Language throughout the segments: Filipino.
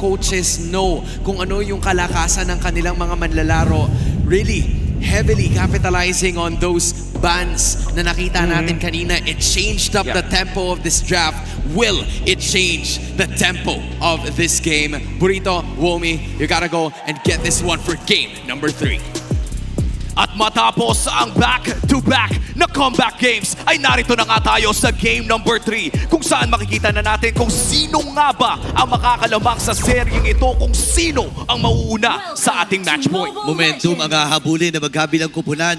coaches know kung ano yung kalakasan ng kanilang mga manlalaro. Really heavily capitalizing on those bans na nakita natin kanina. It changed up the tempo of this draft. Will it change the tempo of this game? Burrito, Womi, you gotta go and get this one for game number 3. At matapos ang back-to-back na comeback games, ay narito na nga tayo sa game number 3 kung saan makikita na natin kung sino nga ba ang makakalamang sa seryeng ito, kung sino ang mauuna sa ating match point. Momentum ang hahabulin na magkabilang kupunan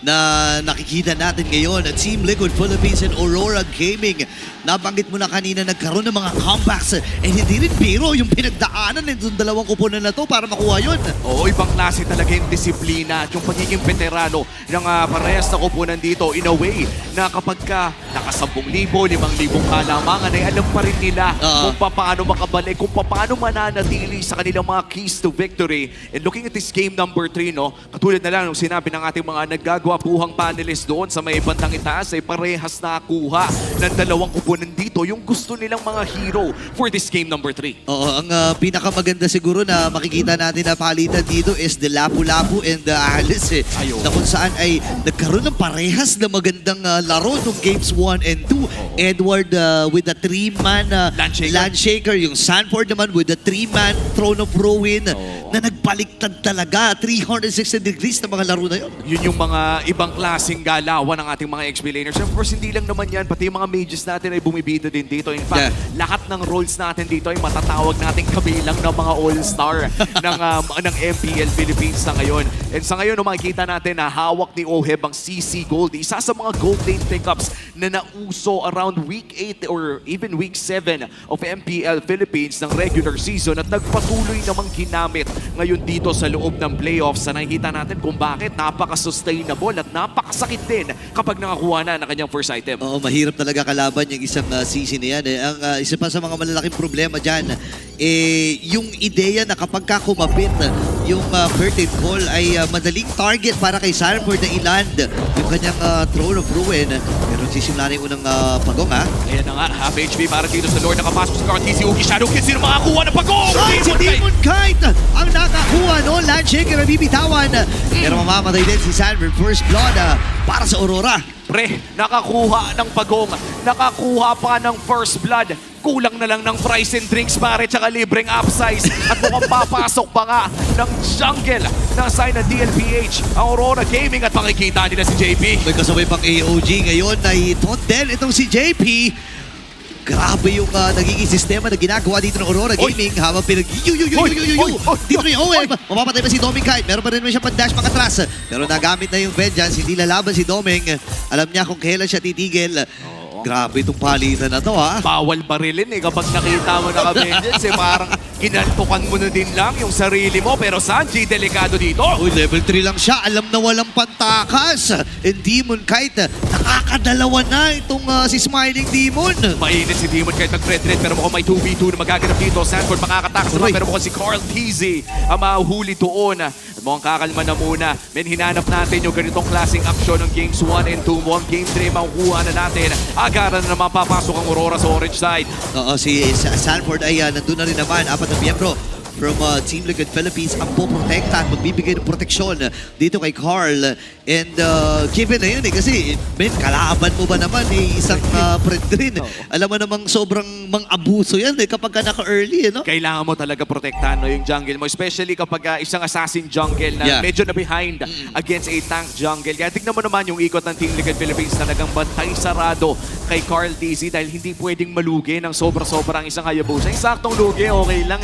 na nakikita natin ngayon. Team Liquid Philippines and Aurora Gaming. Nabanggit mo na kanina, nagkaroon ng mga comebacks. Hindi rin biro yung pinagdaanan ng dalawang kupunan na to para makuha yun. Oo, ibang klase talaga yung disiplina at yung pagiging veterano ng parehas na kupunan dito in a way na kapag ka naka 10,000, 5,000 kalamangan ay alam pa rin nila kung paano makabalik, kung paano mananatili sa kanilang mga keys to victory. And looking at this game number 3, no, katulad na lang ng sinabi ng ating mga naggagawapuhang panelists doon sa may bandang itaas ay parehas nakuha ng dalawang kupunan dito yung gusto nilang mga hero for this game number 3. Oo, ang pinakamaganda siguro na makikita natin na palitan dito is the Lapu-Lapu and the Alice. Na kung saan ay nagkaroon ng parehas na magandang laro nung games 1 and 2. Edward with the 3-man Landshaker. Yung Sanford naman with the 3-man Throne of Ruin na nagpaliktad talaga. 360 degrees na mga laro na yun. Yun yung mga ibang klaseng galawan ng ating mga XP-laners. Of course, hindi lang naman yan. Pati yung mga mages natin ay bumibida din dito. In fact, lahat ng roles natin dito ay matatawag natin kabilang ng mga all-star ng MPL Philippines na ngayon. And sa ngayon, makikita natin na hawak ni Oheb ang CC Gold. Isa sa mga gold lane pickups na nauso around week 8 or even week 7 of MPL Philippines ng regular season at nagpatuloy namang ginamit ngayon dito sa loob ng playoffs. Na nakikita natin kung bakit napaka-sustainable at napakasakit din kapag nakakuha na ng kanyang first item. Oo, mahirap talaga kalaban yung isang CC na yan. Ang isa pa sa mga malalaking problema dyan, yung ideya na kapag kumapit yung curtain call ay madaling target para kay Sanford na iland yung kanyang Throne of Ruin. Pero sisimula na yung unang pagong, ha? Ayan na nga, half HP para dito sa Lord. Nakapasok sa Cartesi, Uki Shadow Kids. Sino makakuha ng pagong? Si Demon Kite ang nakakuha, no? Landshaker ang bibitawan. Pero mamamatay din si Sanford. First blood para sa Aurora. Pre, nakakuha ng pagong. Nakakuha pa ng first blood. Kulang na lang ng fries and drinks pare, tsaka libreng upsize. At mukhang papasok pa nga ng jungle ng sign ng DLPH ang Aurora Gaming at makikita nila si JP. May kasabay pang AOG ngayon na itot din itong si JP. Grabe yung nagiging sistema na ginagawa dito ng Aurora Gaming habang pinag... Dito na yung OM. Mapapatay pa si Doming Kite. Meron pa rin naman siya pang-dash pang-atras. Pero nagamit na yung vengeance. Hindi lalaban si Doming. Alam niya kung kailan siya titigil. Grabe itong palitan na to, ha? Bawal barilin kapag nakita mo na ka-vengeance. Parang kinaltukan mo na din lang yung sarili mo. Pero Sanji, delikado dito. Uy, level 3 lang siya. Alam na walang pantakas. And Demon Kite, nakakadalawa na itong si Smiling Demon. Mainit si Demon kahit nag-red-red pero mukhang may 2v2 na magaganap dito. Sanford makakatakas naman pero mukhang si Carl TZ ang mahuhuli doon. At mukhang kakalma na muna. Men, hinanap natin yung ganitong klaseng aksyon ng games 1 and 2. Mukhang game 3 makukuha na natin. Agaran na naman papasok ang Aurora sa orange side. Oo, si Sanford ay nandun na rin naman. 4 na miyembro from Team Liquid Philippines ang poprotekta at magbibigay ng proteksyon dito kay Carl. And given na yun kasi kalaban mo ba naman isang friend rin. Alam mo namang sobrang mang-abuso yan kapag ka naka-early. No? Kailangan mo talaga protektahan yung jungle mo. Especially kapag isang assassin jungle na medyo na behind against a tank jungle. Kaya tignan mo naman yung ikot ng Team Liquid Philippines talagang bantay sarado kay Carl TZ dahil hindi pwedeng malugi ng sobra-sobra ang isang Hayabusa. Yung saktong lugi, okay lang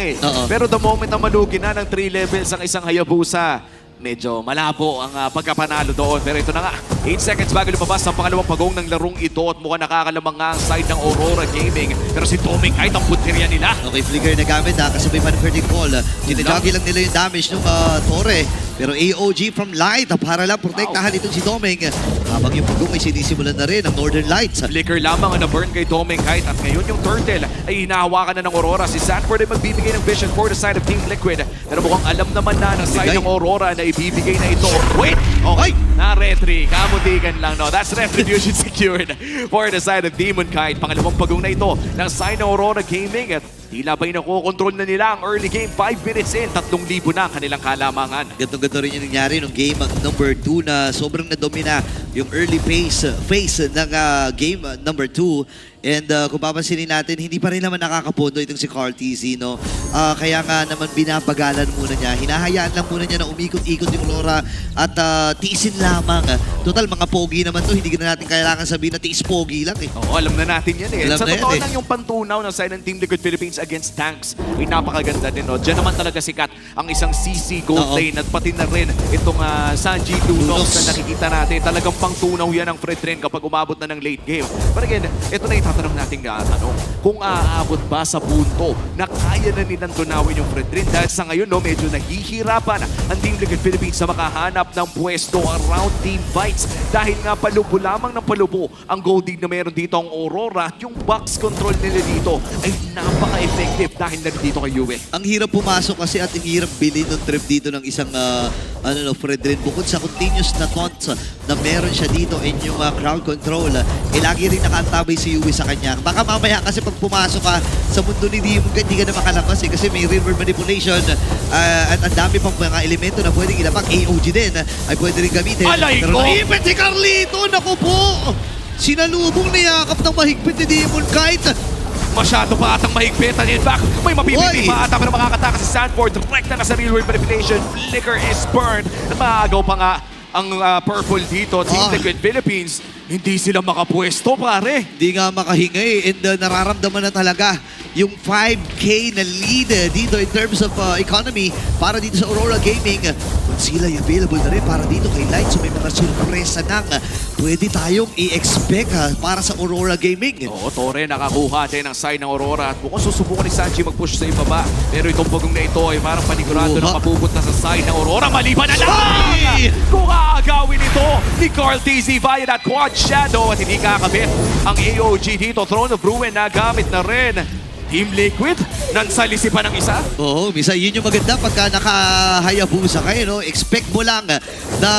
Pero the moment na malugi na ng 3 levels ang isang Hayabusa, medyo malabo ang pagkapanalo doon. Pero ito na nga, 8 seconds bago lumabas ang pangalawang pagong ng larong ito at mukhang nakakalamang nga ang side ng Aurora Gaming. Pero si Doming kahit ang punteriya nila. Okay, flicker na gamit kasabay pa ng curtain call. Sinajagi lang nila yung damage ng Torre. Pero AOG from Light para lang protektahan itong si Doming. Habang yung pagong ay sinisimulan na rin ang Northern Lights. Flicker lamang ang na-burn kay Doming kahit at ngayon yung Turtle ay hinahawakan na ng Aurora. Si Sanford ay magbibigay ng vision for the side of Team Liquid. Pero mukhang alam naman na ng side ng Aurora na ibibigay na ito. Wait! Okay, na-retry. Kamutikan lang, no? That's retribution secured for the side of Demon Kite. Pangalawang pagong na ito ng side ng Aurora Gaming at Tila ba'y nakokontrol na nila ang early game. 5 minutes in, 3,000 na ang kanilang kalamangan. Gantong-ganto rin yung nangyari nung game number 2 na sobrang nadomina yung early phase ng game number 2. And kung papansinin natin, hindi pa rin naman nakakapondo itong si Carl TZ, no? Kaya nga naman binabagalan muna niya. Hinahayaan lang muna niya na umikot-ikot yung Aurora at tiisin lamang. Total, mga pogi naman to. Hindi na natin kailangan sabihin na tiis pogi lang eh. Oo, alam na natin yan eh. Alam Sa na totoo yan eh. lang yung pantunaw ng side ng Team Liquid Philippines against Tanks ay napakaganda din. No? Diyan naman talaga sikat ang isang CC gold Oo. lane at pati na rin itong Sanji Dunox Dunox. na nakikita natin. Talagang pangtunaw yan ang Fred Ren kapag umabot na ng late game. But again, ito na itatanong natin tanong. Kung aabot ba sa punto na kaya na nilang tunawin yung Fred Ren dahil sa ngayon, no, medyo nahihirapan ang Team Liquid Philippines sa makahanap ng pwesto around team fights dahil nga palubo lamang ng palubo ang gold lead na meron dito ang Aurora at yung box control nila dito ay napaka-effective dahil nandito kay Yue. Ang hirap pumasok kasi at ang hirap bilhin ng trip dito ng isang Fred Ren. Bukod sa continuous na taunts na meron siya dito and yung crowd control, lagi rin nakaantabay si Yue sa kanya. Baka mamaya kasi pag pumasok ka sa mundo ni Demon, hindi ka na makalabas kasi may river manipulation at ang dami pang mga elemento na pwedeng ilapag. AOG din ay pwede rin gamitin. Alay Pero ko! naipit si Carlito! Naku po! Sinalubong niyakap ng mahigpit ni Demon kahit Masyado pa atang mahigpit. And in fact, may mapipili Oy! pa ata pero makakataka si Sanford. Direct na sa real world manipulation. Flicker is burned. At maagaw pa nga ang purple dito. Team Liquid Philippines, hindi sila makapwesto, pare. di nga makahingay and nararamdaman na talaga yung 5K na lead dito in terms of economy para dito sa Aurora Gaming. Kung sila ay available na rin para dito kay Light, so may mga surpresa nang pwede tayong i-expect para sa Aurora Gaming. Oo, Torre nakakuha din ang side ng Aurora at mukhang susubukan ni Sanji mag-push sa ibaba. Pero itong pagong na ito ay parang panigurado na mapupunta sa side ng Aurora. Maliban na lang! Ay! Kung aagawin ito ni Carl TZ via that quad shadow at hindi kakabit ang AOG dito. Throne of Ruin na gamit na rin. Team Liquid, nansalisi pa ng isa. Oo, misa yun yung maganda pagka nakahayabusa kayo, no? Expect mo lang na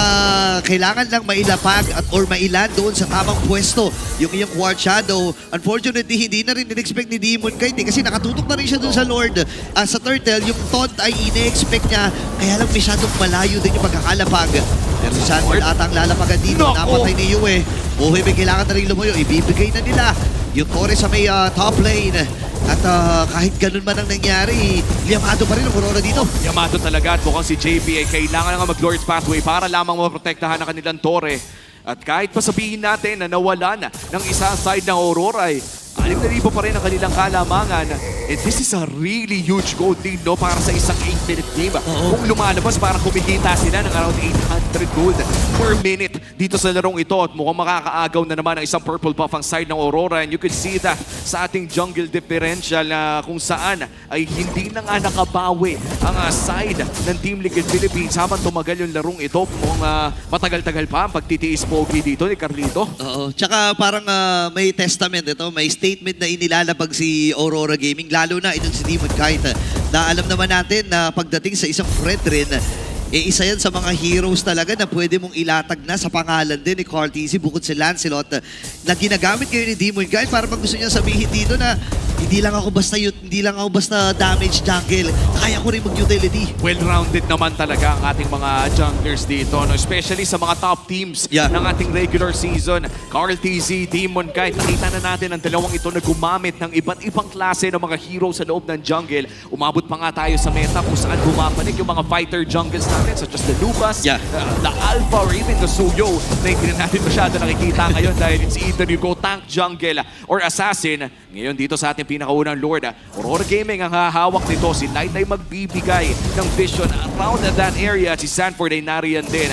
kailangan lang mailapag at or mailan doon sa tamang pwesto yung iyong Quad Shadow. Unfortunately, hindi na rin in-expect ni Demon Kite kasi nakatutok na rin siya doon sa Lord. Sa Turtle, yung taunt ay ine-expect niya, kaya lang masyadong malayo din yung pagkakalapag. Pero si Sanford ata ang lalapagan dito, Nako! napatay ni Yue. Buhay may kailangan na rin lumayo, ibibigay na nila yung Torre sa may top lane. At kahit ganun man ang nangyari, liyamado pa rin ang Aurora dito. Yamato talaga at mukhang si JP ay kailangan nga mag-Lord's Pathway para lamang maprotektahan ang kanilang Torre. At kahit pa sabihin natin na nawalan ng isang side ng Aurora ay 6,000 pa rin ang kanilang kalamangan. And this is a really huge gold lead, no? Para sa isang 8-minute game. Oo. Kung lumalabas, parang kumikita sila ng around 800 gold per minute dito sa larong ito. At mukhang makakaagaw na naman ang isang purple buff ang side ng Aurora. And you could see that sa ating jungle differential na kung saan ay hindi na nga nakabawi ang side ng Team Liquid Philippines habang tumagal yung larong ito. Kung matagal-tagal pa ang pagtitiis pogi dito ni Carlito. Oo. Tsaka parang may testament ito, may statement na inilalabag si Aurora Gaming, lalo na itong si Demon Kite, na alam naman natin na pagdating sa isang Fred Ren, isa yan sa mga heroes talaga na pwede mong ilatag na sa pangalan din ni Carl TZ bukod si Lancelot na ginagamit ngayon ni Demon Kite para pag gusto niya sabihin dito na hindi lang ako basta damage jungle, kaya ko rin mag-utility. Well-rounded naman talaga ang ating mga junglers dito, no? Especially sa mga top teams ng ating regular season. Carl TZ, Demon Kite, nakita na natin ang dalawang ito na gumamit ng iba't ibang klase ng mga hero sa loob ng jungle. Umabot pa nga tayo sa meta kung saan bumabalik yung mga fighter jungles natin such as the Lupas, the Alpha, or even the Suyo na hindi na natin masyado nakikita ngayon dahil it's either you go tank jungle or assassin. Ngayon dito sa ating pinakaunang Lord, Aurora Gaming ang hahawak nito. Si Light ay magbibigay ng vision around that area. Si Sanford ay nariyan din.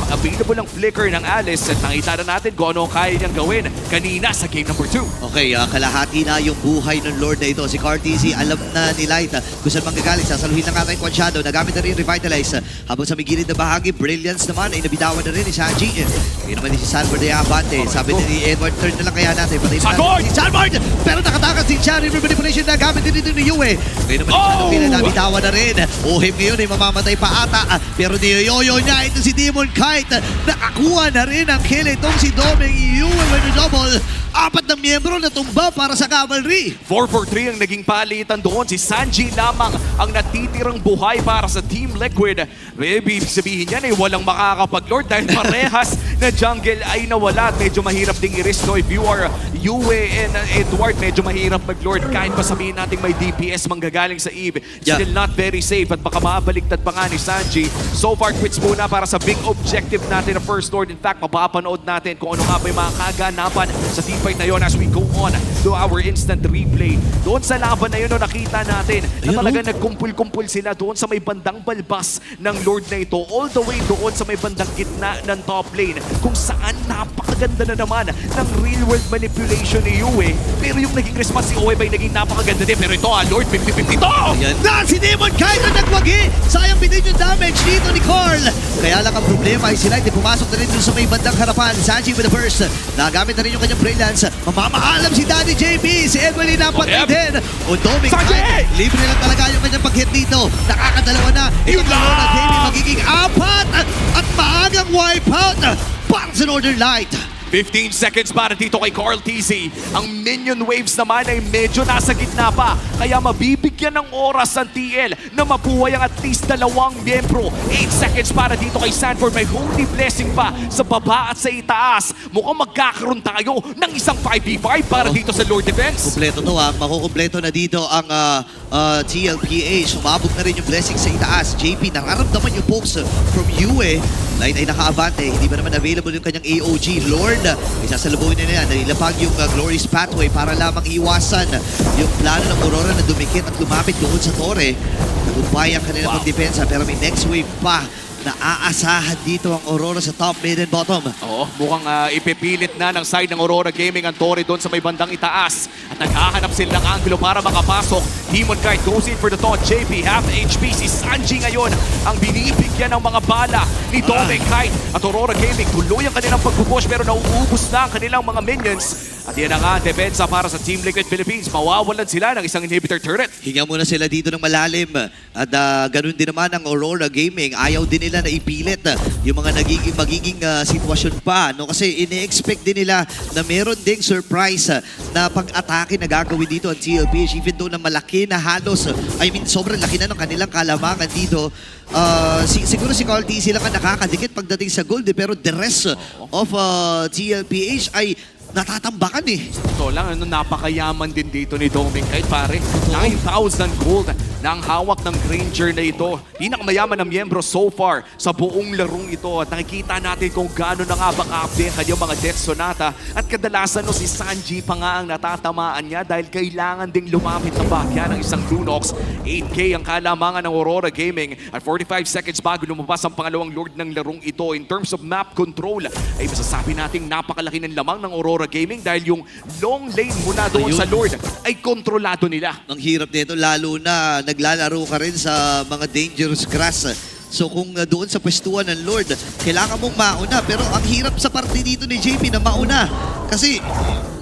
Available ang flicker ng Alice at nakita na natin kung ano kaya niyang gawin kanina sa game number 2. Okay, kalahati na yung buhay ng Lord na ito. Si Carl TZ, alam na ni Light kung saan manggagaling. Sasaluhin na nga tayo Quad Shadow. Nagamit na rin Revitalize. Habang sa may gilid na bahagi, Brilliance naman ay nabitawan na rin ni Sanji. Ngayon naman si Sanford ay abante. Sabi ni Edward, turn na lang kaya natin. Patay na natin si Sanford! Pero nakatakas si Chan. River Manipulation na gamit din dito ni Yue. Ngayon naman si Shadow Pina nabitawan na rin. Ohim ngayon ay mamamatay pa ata. Pero niyoyoyo niya ito si Demon Kai. Knight. Nakakuha na rin ang kill itong si Doming Yue with a double. 4 na miyembro na tumba para sa Cavalry. 4-4-3 ang naging palitan doon. Si Sanji lamang ang natitirang buhay para sa Team Liquid. Ibig sabihin yan walang makakapag-lord dahil parehas na jungle ay nawala. Medyo mahirap ding i-risk. So if you are Yue and Edward, medyo mahirap mag-lord. Kahit pa sabihin natin may DPS manggagaling sa Eve, still not very safe at baka mabaliktad pa nga ni Sanji. So far, quits muna para sa big objective natin na first lord. In fact, mapapanood natin kung ano nga ba yung mga kaganapan sa teamfight na yon as we go on to our instant replay. Doon sa laban na yun, nakita natin na talaga nagkumpul-kumpul sila doon sa may bandang balbas ng lord na ito, all the way doon sa may bandang gitna ng top lane, kung saan napakaganda na naman ng real world manipulation ni Yue. Pero yung naging response si Owe ay naging napakaganda din. Pero ito, lord, 50-50 to! Na si Demon Knight na nagwagi. Sayang bitin yung damage dito ni Carl. Kaya lang ang problema ay si Light pumasok na rin dun sa may bandang harapan. Sanji with the burst. Nagamit na rin yung kanyang brilliance. Mamamaalam si Daddy JP. Si Edwin napatay din. O Doming Knight. Libre lang talaga yung kanyang pag-hit dito. Nakakadalawa na. Ito na JP magiging 4. At maagang wipeout para sa Northern Light. 15 seconds para dito kay Carl TZ. Ang minion waves naman ay medyo nasa gitna pa. Kaya mabibigyan ng oras ang TL na mabuhay ang at least 2 miyembro. 8 seconds para dito kay Sanford. May holy blessing pa sa baba at sa itaas. Mukhang magkakaroon tayo ng isang 5v5 para dito sa Lord Defense. Kompleto to ha. Makukompleto na dito ang TLPH. Sumabog na rin yung blessing sa itaas. JP, nararamdaman yung pokes from Yue. Light ay naka-abante. Hindi ba naman available yung kanyang AOG. Lord, isasalubungin na niya. Nilapag yung Glorious Pathway para lamang iwasan yung plano ng Aurora na dumikit at lumapit doon sa Torre. Nagumpay ang kanilang pagdepensa pero may next wave pa na aasahan dito ang Aurora sa top, mid, and bottom. Oo, mukhang ipipilit na ng side ng Aurora Gaming ang Torre doon sa may bandang itaas. At naghahanap sila ng angulo para makapasok. Demon Knight goes in for the taunt. JP, half HP. Si Sanji ngayon ang binibigyan ng mga bala ni Doming Knight. At Aurora Gaming tuloy ang kanilang pagpupush pero nauubos na ang kanilang mga minions. At yan na nga, depensa para sa Team Liquid Philippines. Mawawalan sila ng isang inhibitor turret. Hinga muna sila dito ng malalim. At ganun din naman ang Aurora Gaming. Ayaw din nila na ipilit yung mga magiging sitwasyon pa. No? Kasi ine-expect din nila na meron ding surprise na pag-atake na gagawin dito ang TLPH. Even though na malaki na halos, sobrang laki na ng kanilang kalamangan dito. Siguro si Carl T sila ka nakakadikit pagdating sa gold. Pero the rest of TLPH ay natatambakan eh. Ito lang, napakayaman din dito ni Doming Knight, pare. 9,000 gold na ang hawak ng Granger na ito. Pinakamayaman na miyembro so far sa buong larong ito. At nakikita natin kung gaano na nga ba ka-update kanyang mga Death Sonata. At kadalasan si Sanji pa nga ang natatamaan niya dahil kailangan ding lumapit na bakya ng isang Lunox. 8K ang kalamangan ng Aurora Gaming. At 45 seconds bago lumabas ang pangalawang Lord ng larong ito. In terms of map control, ay masasabi nating napakalaki ng lamang ng Aurora Gaming dahil yung long lane muna doon sa Lord ay kontrolado nila. Ang hirap nito lalo na naglalaro ka rin sa mga dangerous grass. So kung doon sa pwestuhan ng Lord, kailangan mong mauna. Pero ang hirap sa parte dito ni JP na mauna. Kasi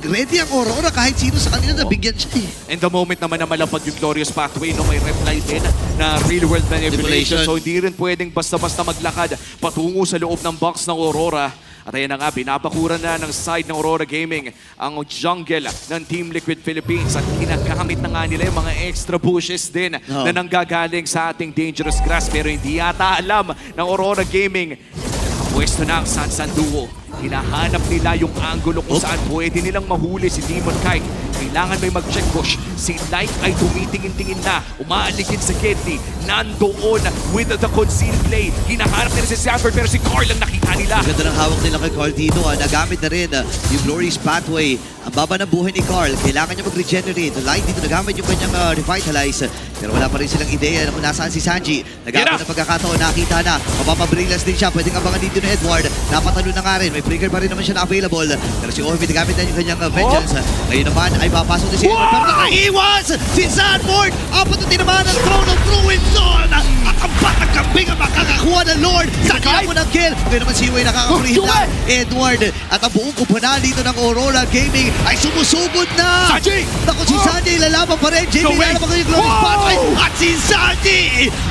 ready ang Aurora kahit sino sa kanila nabigyan siya eh. And the moment naman na malapag yung Glorious Pathway, may reply din na real world manipulation. So hindi rin pwedeng basta-basta maglakad patungo sa loob ng box ng Aurora. At ayan na nga, pinapakuran na ng side ng Aurora Gaming ang jungle ng Team Liquid Philippines. At ginagamit na nga nila yung mga extra bushes din na nanggagaling sa ating dangerous grass. Pero hindi yata alam ng Aurora Gaming. Pwesto na ang Sansan Duo. Hinahanap nila yung angulo kung saan pwede nilang mahuli si Demon Knight. Kailangan may mag-check push. Si Light ay tumitingin-tingin na. Umaaligid sa Kedli. Nandoon with the concealed play. Hinahanap nila si Sanford pero si Carl ang nakita nila. Ang ganda ng hawak nila kay Carl dito. Nagamit na rin yung Glorious Pathway. Ang baba ng buhay ni Carl. Kailangan niya mag-regenerate. Light dito nagamit yung kanyang revitalize. Pero wala pa rin silang ideya kung nasaan si Sanji. Nagamit ng pagkakataon. Nakita na. Mapapabrillas din siya. Pwedeng abangan dito ni Edward. Napatalo na nga rin. May breaker pa rin naman siya na available. Pero si Orby nagamit na yung kanyang vengeance. Ngayon naman ay papasok din si Edward. Pero nakaiwas si Sanford. Apat na tinamaan ang throne of Ruin Zone. At ang batang kambing ang makakakuha ng Lord. Sakya mo ng kill. Ngayon naman si Wei nakaka-free Yue! lang. Edward at ang buong kupunan dito ng Aurora Gaming ay sumusugod na. Sanji! Naku, si Sanji lalaban pa rin. JP Wei! lalaban ko yung glowing Wow! spotlight. At si Sanji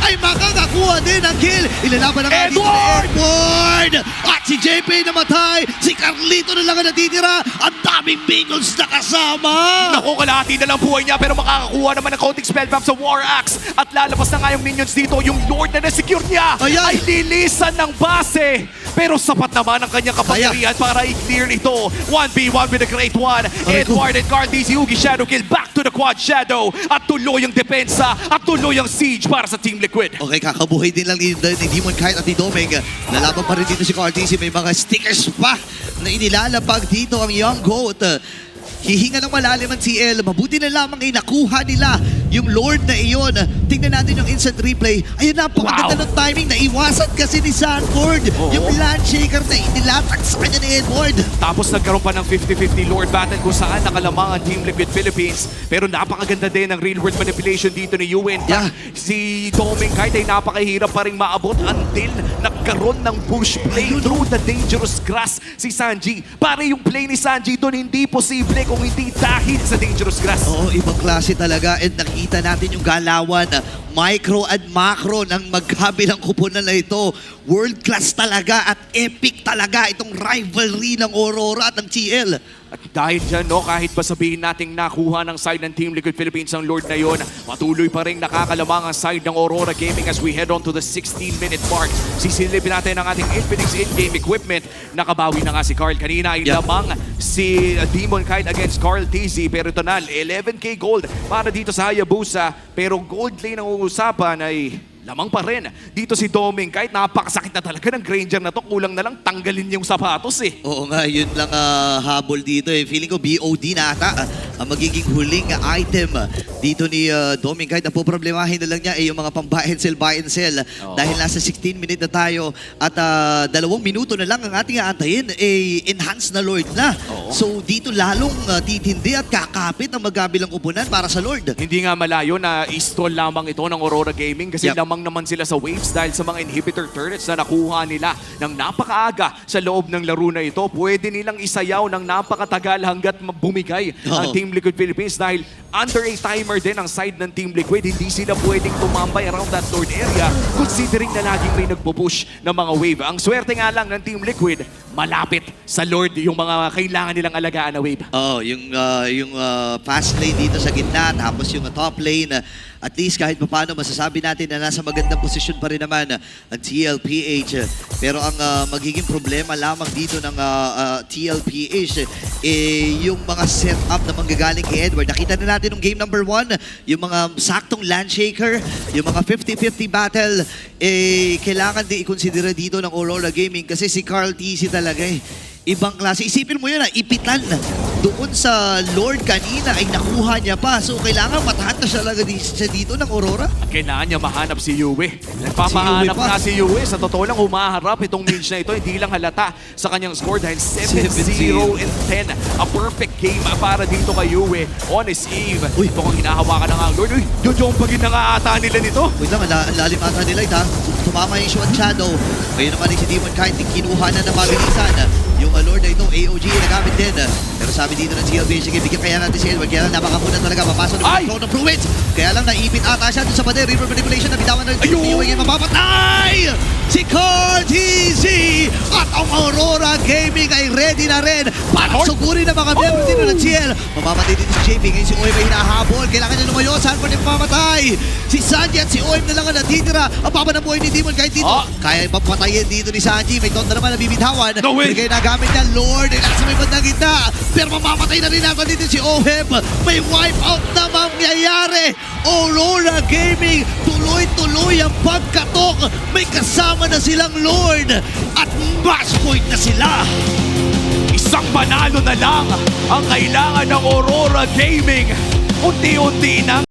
ay makakakuha din ng kill. Ilalaban na nga dito ni Edward! Edward. At si JP namatay. Si Carlito na lang ang natitira. Ang daming minions na kasama. Naku, kalahati na lang buhay niya pero makakakuha naman ng counting spell bomb sa War Axe at lalabas na nga yung minions dito. Yung Lord na na-secure niya Ayan. ay lilisan ng base. Pero sapat naman ang kanyang kapangyarihan para i-clear ito. 1v1 with the Great One. Aray ko. Edward and Carl DZ Yugi Shadow Kill back to the Quad Shadow. At tuloy ang depensa at tuloy ang siege para sa Team Liquid. Okay, kakabuhay din lang ni Demon Kite at ni Domeng. Lalaban pa rin dito si Cartesi. May mga stickers pa na inilalapag dito ang Young Goat. Hihinga ng malalim ang TL. Mabuti na lamang ay nakuha nila yung Lord na iyon. Tingnan natin yung instant replay. Ayun, napakaganda ng timing. Naiwasan kasi ni Sanford. Oo. Yung Landshaker na inilatag sa kanya ni Edward. Tapos nagkaroon pa ng 50-50 Lord Battle kung saan nakalamang ang Team Liquid Philippines. Pero napakaganda din ang real world manipulation dito ni Yuen. Yeah. Si Doming kahit ay napakahirap pa rin maabot until nagkaroon ng push play through the dangerous grass si Sanji. Pare yung play ni Sanji doon hindi posible kung hindi dahil sa dangerous grass. Oo, ibang klase talaga. And nakita natin yung galawan, micro and macro ng magkabilang kupunan na ito. World class talaga at epic talaga itong rivalry ng Aurora at ng TL. At dahil dyan, no, kahit pa sabihin nating nakuha ng side ng Team Liquid Philippines ang Lord na yon, patuloy pa rin nakakalamang ang side ng Aurora Gaming as we head on to the 16-minute mark. Sisilipin natin ang ating Infinix in-game equipment. Nakabawi na nga si Carl kanina. Ay lamang si Demon Kite against Carl TZ. Pero ito na, 11k gold para dito sa Hayabusa. Pero gold lane ang uusapan ay lamang pa rin. Dito si Doming, kahit napakasakit na talaga ng Granger na to, kulang na lang tanggalin yung sapatos eh. Oo nga, yun lang habol dito eh. Feeling ko BOD na ata ang magiging huling item dito ni Doming. Kahit napoproblemahin na lang niya yung mga pang-buy and sell. Oo. Dahil nasa 16 minute na tayo at 2 minuto na lang ang ating aantayin, enhance na Lord na. Oo. So dito lalong titindi at kakapit ang magkabilang kupunan para sa Lord. Hindi nga malayo na install lamang ito ng Aurora Gaming kasi Yep. lamang naman sila sa waves dahil sa mga inhibitor turrets na nakuha nila ng napakaaga sa loob ng laro na ito. Pwede nilang isayaw ng napakatagal hanggat bumigay ang Oo. Team Liquid Philippines dahil under a timer din ang side ng Team Liquid. Hindi sila pwedeng tumambay around that Lord area considering na laging may nagpo-push ng mga wave. Ang swerte nga lang ng Team Liquid, malapit sa Lord yung mga kailangan nilang alagaan na wave. Oh, yung fast lane dito sa gitna, tapos yung top lane, at least kahit paano masasabi natin na nasa magandang posisyon pa rin naman ang TLPH. Pero ang magiging problema lamang dito ng TLPH yung mga setup na manggagaling kay Edward. Nakita na natin nung game number 1, yung mga saktong Landshaker, yung mga 50-50 battle, kailangan din i-consider dito ng Aurora Gaming kasi si Carl TC talaga ibang klase. Isipin mo yun ipitan doon sa Lord kanina ay nakuha niya pa. So kailangan matahan na siya dito ng Aurora. Kailangan niya mahanap si Yue. Nagpamahanap Si Yue pa. na si Yue. Sa totoo lang, humaharap itong mage na ito. Hindi lang halata sa kanyang score dahil 7-0 and 10. A perfect game para dito kay Yue on his eve. Uy. Ito kang hinahawakan ng ang Lord. Uy, jojompagin na nga ata nila nito. Wait lang, ang lalim ata nila ito. Tumama yung Shot Shadow. Ngayon naman si Demon Kite, kinuha na ng mabilisan. Yung Lord na itong AOG na gamit din. Pero sabi dito ng CLB, sige, bigyan kaya natin si Edward. Kaya lang napakapunan talaga. Papasok ng Ay! Throne of Fluids. Kaya lang naipit ata siya doon sa pader. River Manipulation na bitawan ng Ayun! Yung mapapatay! Si Carl TZ at ang Aurora Gaming ay ready na rin para Lord! sugurin ang mga member dito ng CL. Mamamatay dito si JP. Ngayon si Oim ay hinahabol. Kailangan niya lumayo. Saan pa niya mamamatay? Si Sanji at si Oim na lang ang natitira. Ang papa ng buhay ni Demon kahit dito. Ah! Kaya papatayin dito ni Sanji. May tonda naman na bibitawan. No way! Kaya nagamit niya Lord. Ay nasa may bandang gitna. Pero mamamatay na rin natin dito si Oim. May wipe out na mangyayari. Aurora Gaming. Tuloy-tuloy ang pagkatok. May kasama na silang Lord. At match point na sila. Isang panalo na lang ang kailangan ng Aurora Gaming. Unti-unti na